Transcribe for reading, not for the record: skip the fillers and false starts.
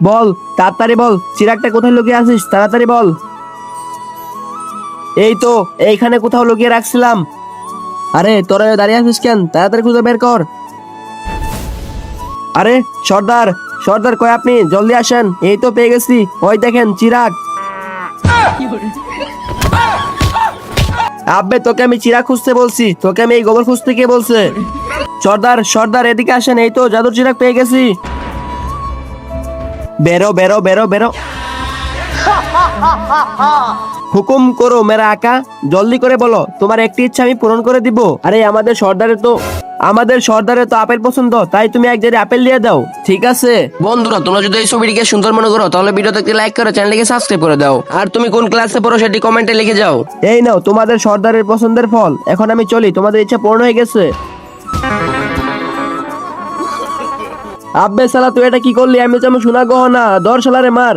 বল, তাড়াতাড়ি বল, চিরাগটা কোথায় লুকিয়ে আছিস? তাড়াতাড়ি বল। এই তো এইখানে কোথাও লুকিয়ে রাখছিলাম। আরে তোরা দাঁড়িয়ে আছিস কেন? তাড়াতাড়ি খুঁজে বের কর। আরে সর্দার, সর্দার কই আপনি? জলদি আসেন, এই তো পেয়ে গেছি। ওই দেখেন চিরাগ। আব্বে তোকে আমি চিরাগ খুঁজতে বলছি, তোকে আমি এই গোবর খুঁজতে কে বলছে? সর্দার, সর্দার এদিকে আসেন, এই তো জাদুর চিরাগ পেয়ে গেছি। বেরো বেরো বেরো বেরো। হুকুম করো মেরা আকা, জলদি করে বলো, তোমার একটি ইচ্ছা আমি পূরণ করে দিব। আরে আমাদের সর্দারের তো আপেল পছন্দ, তাই তুমি এক জায়গায় আপেল দিয়ে দাও। ঠিক আছে বন্ধুরা, তোমরা যদি এই ছবিটিকে সুন্দর মনে করো তাহলে ভিডিওতে একটি লাইক করে চ্যানেলটিকে সাবস্ক্রাইব করে দাও। আর তুমি কোন ক্লাসে পড়ো সেটি কমেন্টে লিখে যাও। এই নাও তোমাদের সর্দারের পছন্দের ফল। এখন আমি চলি, তোমাদের ইচ্ছা পূর্ণ হয়ে গেছে। আব্বে সালা তুই এটা কি করলি? আমি তো আমি শোনা গহনা, ধর শালারে মার।